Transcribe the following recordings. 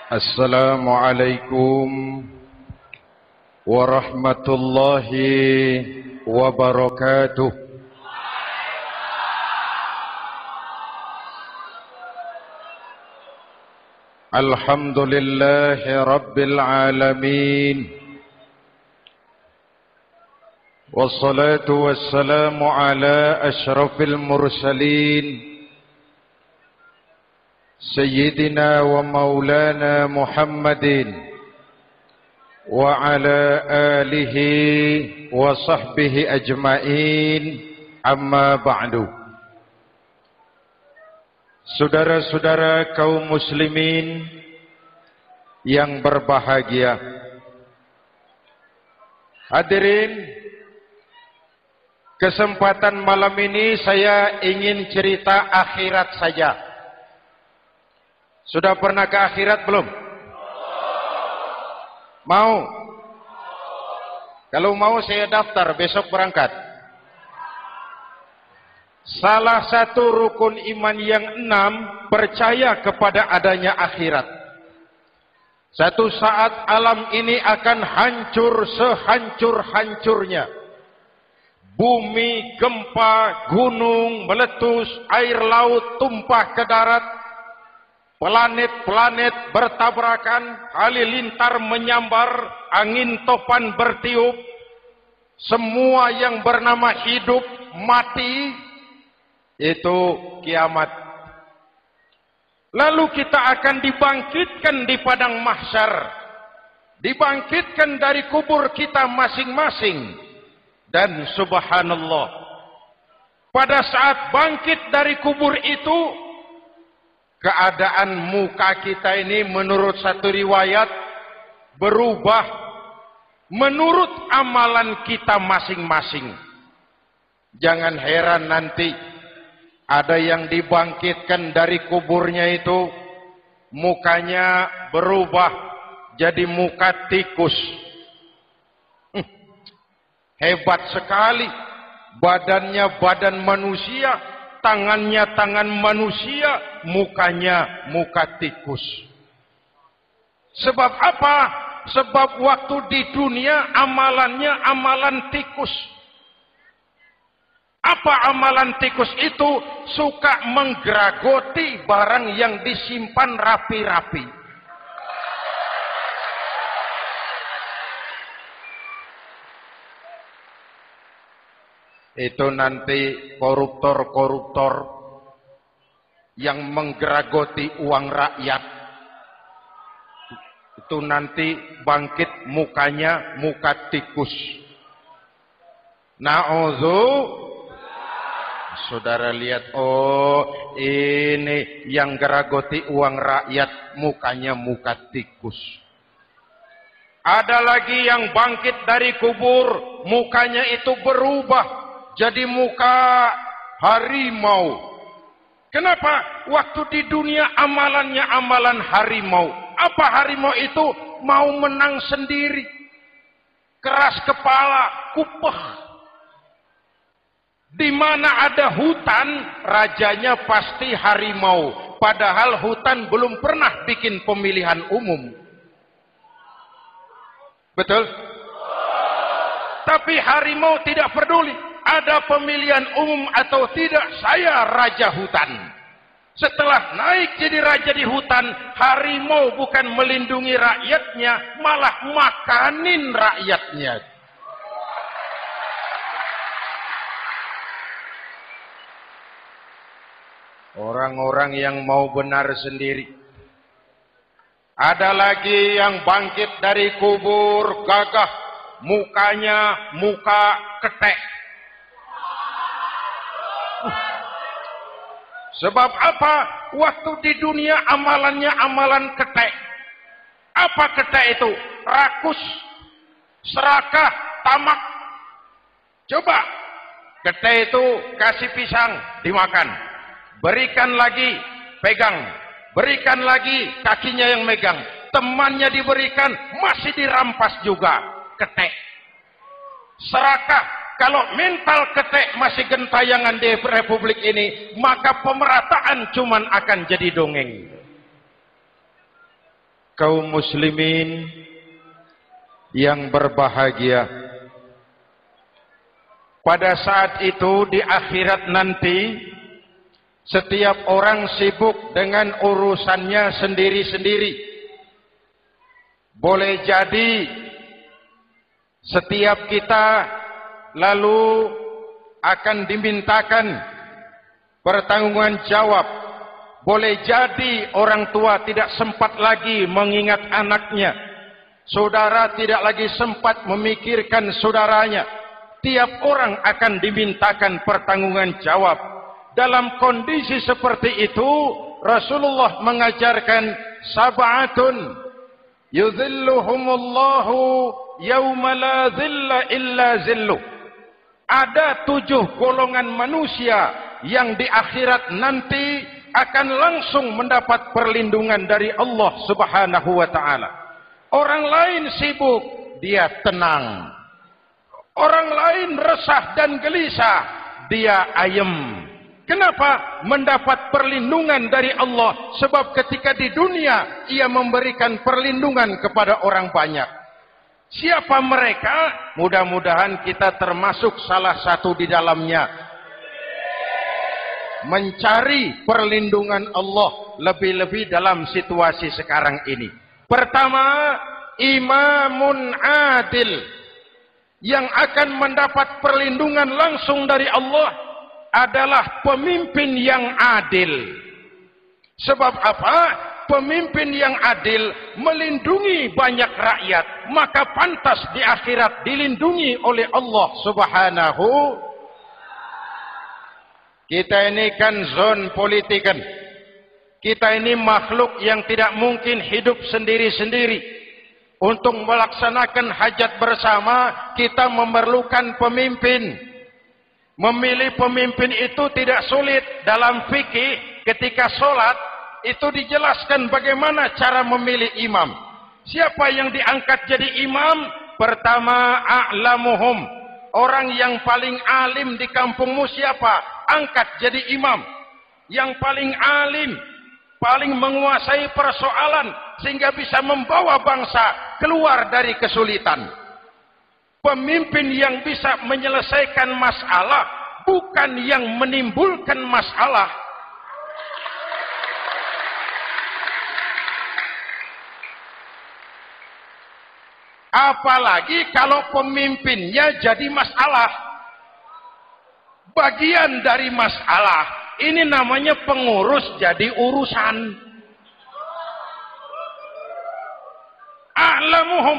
Assalamualaikum warahmatullahi wabarakatuh. Alhamdulillahi rabbil alamin. Wassalatu wassalamu ala asyrafil mursalin Sayyidina wa maulana Muhammadin wa ala alihi wa sahbihi ajma'in, amma ba'du. Saudara-saudara kaum muslimin yang berbahagia, hadirin, kesempatan malam ini saya ingin cerita akhirat saja. Sudah pernah ke akhirat belum? Mau? Kalau mau saya daftar, besok berangkat. Salah satu rukun iman yang 6, percaya kepada adanya akhirat. Satu saat alam ini akan hancur sehancur-hancurnya. Bumi, gempa, gunung, meletus, air laut tumpah ke darat. Planet-planet bertabrakan, halilintar menyambar, angin topan bertiup. Semua yang bernama hidup, mati, itu kiamat. Lalu kita akan dibangkitkan di padang mahsyar, dibangkitkan dari kubur kita masing-masing. Dan subhanallah, pada saat bangkit dari kubur itu, keadaan muka kita ini menurut satu riwayat berubah menurut amalan kita masing-masing. Jangan heran nanti ada yang dibangkitkan dari kuburnya itu mukanya berubah jadi muka tikus. Hebat sekali, badannya badan manusia, tangannya tangan manusia, mukanya muka tikus. Sebab apa? Sebab waktu di dunia amalannya amalan tikus. Apa amalan tikus itu? Suka menggeragoti barang yang disimpan rapi-rapi. Itu nanti koruptor-koruptor yang menggeragoti uang rakyat, itu nanti bangkit mukanya muka tikus. Saudara lihat, oh ini yang geragoti uang rakyat mukanya muka tikus. Ada lagi yang bangkit dari kubur, mukanya itu berubah jadi muka harimau. Kenapa? Waktu di dunia amalannya amalan harimau. Apa harimau itu? Mau menang sendiri. Keras kepala, kupeh. Di mana ada hutan, rajanya pasti harimau. Padahal hutan belum pernah bikin pemilihan umum. Betul? Tapi harimau tidak peduli. Ada pemilihan umum atau tidak, saya raja hutan. Setelah naik jadi raja di hutan, harimau bukan melindungi rakyatnya, malah makanin rakyatnya. Orang-orang yang mau benar sendiri. Ada lagi yang bangkit dari kubur gagah, mukanya muka ketek. Sebab apa? Waktu di dunia amalannya amalan ketek. Apa ketek itu? Rakus, serakah, tamak. Coba, ketek itu kasih pisang, dimakan. Berikan lagi, pegang. Berikan lagi, kakinya yang megang. Temannya diberikan, masih dirampas juga. Ketek. Serakah. Kalau mental ketek masih gentayangan di republik ini, maka pemerataan cuman akan jadi dongeng. kaum muslimin yang berbahagia. Pada saat itu di akhirat nanti, setiap orang sibuk dengan urusannya sendiri-sendiri. Boleh jadi setiap kita lalu akan dimintakan pertanggungjawaban jawab. Boleh jadi orang tua tidak sempat lagi mengingat anaknya. Saudara tidak lagi sempat memikirkan saudaranya. Tiap orang akan dimintakan pertanggungjawaban jawab. Dalam kondisi seperti itu, Rasulullah mengajarkan sab'atun yudhilluhumullahu yawma la dhilla illa zilluh. Ada 7 golongan manusia yang di akhirat nanti akan langsung mendapat perlindungan dari Allah Subhanahu wa ta'ala. Orang lain sibuk, dia tenang. Orang lain resah dan gelisah, dia ayem. Kenapa? Mendapat perlindungan dari Allah. Sebab ketika di dunia, ia memberikan perlindungan kepada orang banyak. Siapa mereka? Mudah-mudahan kita termasuk salah satu di dalamnya. Mencari perlindungan Allah lebih-lebih dalam situasi sekarang ini. Pertama, imamun adil yang akan mendapat perlindungan langsung dari Allah adalah pemimpin yang adil. Sebab apa? Pemimpin yang adil melindungi banyak rakyat, maka pantas di akhirat dilindungi oleh Allah Subhanahu. Kita ini kan zon politikan. Kita ini makhluk yang tidak mungkin hidup sendiri-sendiri. Untuk melaksanakan hajat bersama, kita memerlukan pemimpin. Memilih pemimpin itu tidak sulit. Dalam fikih, ketika sholat, itu dijelaskan bagaimana cara memilih imam. Siapa yang diangkat jadi imam? Pertama, a'lamuhum. Orang yang paling alim di kampungmu siapa? Angkat jadi imam. Yang paling alim, paling menguasai persoalan, sehingga bisa membawa bangsa keluar dari kesulitan. Pemimpin yang bisa menyelesaikan masalah, bukan yang menimbulkan masalah. Apalagi kalau pemimpinnya jadi masalah. Bagian dari masalah. Ini namanya pengurus jadi urusan. A'lamuhum.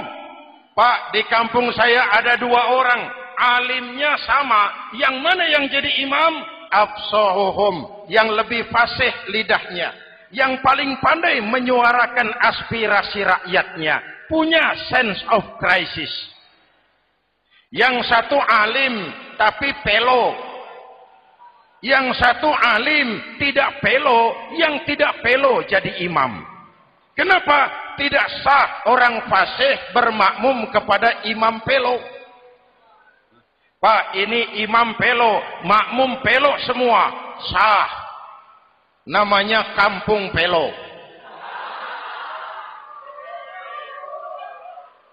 Pak, di kampung saya ada 2 orang. Alimnya sama. Yang mana yang jadi imam? Afsahuhum. Yang lebih fasih lidahnya. Yang paling pandai menyuarakan aspirasi rakyatnya. Punya sense of crisis. Yang satu alim tapi pelo. Yang satu alim tidak pelo. Yang tidak pelo jadi imam. Kenapa? Tidak sah orang fasih bermakmum kepada imam pelo. Pak, ini imam pelo, makmum pelo semua. Sah. Namanya kampung pelo.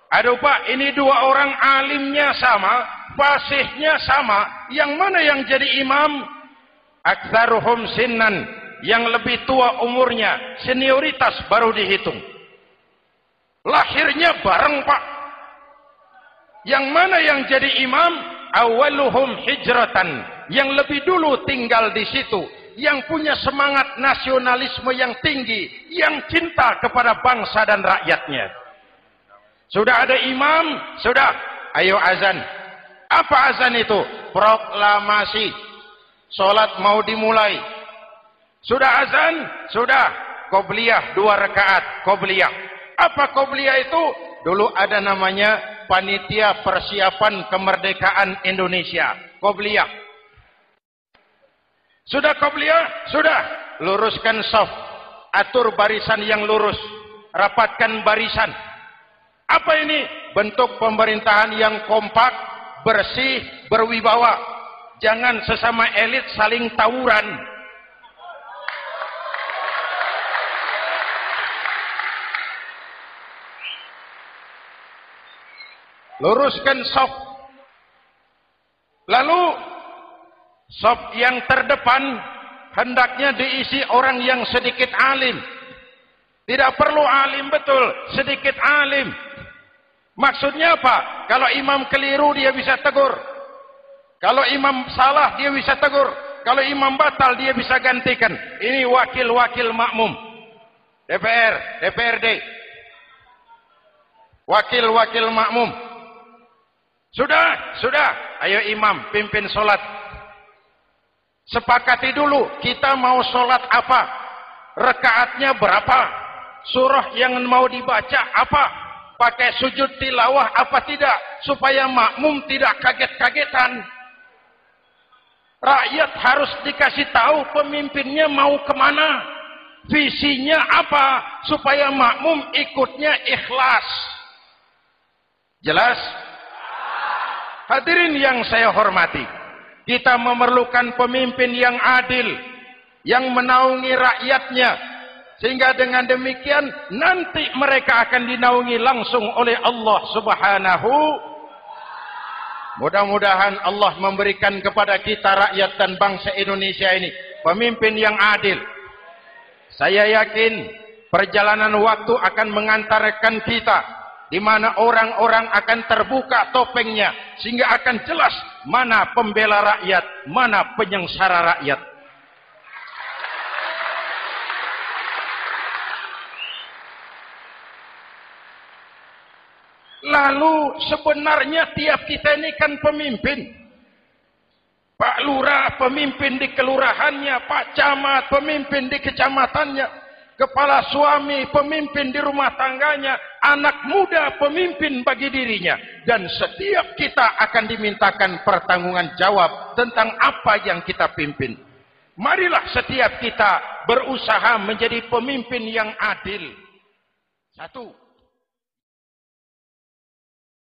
Aduh Pak, ini 2 orang alimnya sama, fasihnya sama. Yang mana yang jadi imam? Aktsaruhum sinnan, yang lebih tua umurnya, senioritas baru dihitung. Lahirnya bareng Pak. Yang mana yang jadi imam? Awaluhum hijratan, yang lebih dulu tinggal di situ, yang punya semangat nasionalisme yang tinggi, yang cinta kepada bangsa dan rakyatnya. Sudah ada imam, sudah, ayo azan. Apa azan itu? Proklamasi. Salat mau dimulai. Sudah azan? Sudah. Qobliyah 2 rakaat. Qobliyah. Apa qobliyah itu? Dulu ada namanya Panitia Persiapan Kemerdekaan Indonesia. Qobliyah. Sudah qobliyah? Sudah. Luruskan shaf. Atur barisan yang lurus. Rapatkan barisan. Apa ini? Bentuk pemerintahan yang kompak, bersih, berwibawa. Jangan sesama elit saling tawuran. luruskan saf. Lalu saf yang terdepan hendaknya diisi orang yang sedikit alim. Tidak perlu alim betul, sedikit alim. Maksudnya apa? Kalau imam keliru dia bisa tegur. Kalau imam salah dia bisa tegur. Kalau imam batal dia bisa gantikan. Ini wakil-wakil makmum. DPR, DPRD. Wakil-wakil makmum. Sudah. Ayo imam, pimpin solat. Sepakati dulu, kita mau solat apa? Rekaatnya berapa? Surah yang mau dibaca apa? Pakai sujud tilawah apa tidak? Supaya makmum tidak kaget-kagetan. Rakyat harus dikasih tahu pemimpinnya mau kemana. Visinya apa? Supaya makmum ikutnya ikhlas. Jelas? Hadirin yang saya hormati. Kita memerlukan pemimpin yang adil. Yang menaungi rakyatnya. Sehingga dengan demikian nanti mereka akan dinaungi langsung oleh Allah Subhanahu. Mudah-mudahan Allah memberikan kepada kita rakyat dan bangsa Indonesia ini pemimpin yang adil. Saya yakin perjalanan waktu akan mengantarkan kita di mana orang-orang akan terbuka topengnya sehingga akan jelas mana pembela rakyat, mana penyengsara rakyat. Lalu sebenarnya tiap kita ini kan pemimpin. Pak Lurah pemimpin di kelurahannya, Pak Camat pemimpin di kecamatannya, kepala suami pemimpin di rumah tangganya, anak muda pemimpin bagi dirinya. Dan setiap kita akan dimintakan pertanggungan jawab tentang apa yang kita pimpin. Marilah setiap kita berusaha menjadi pemimpin yang adil. Satu.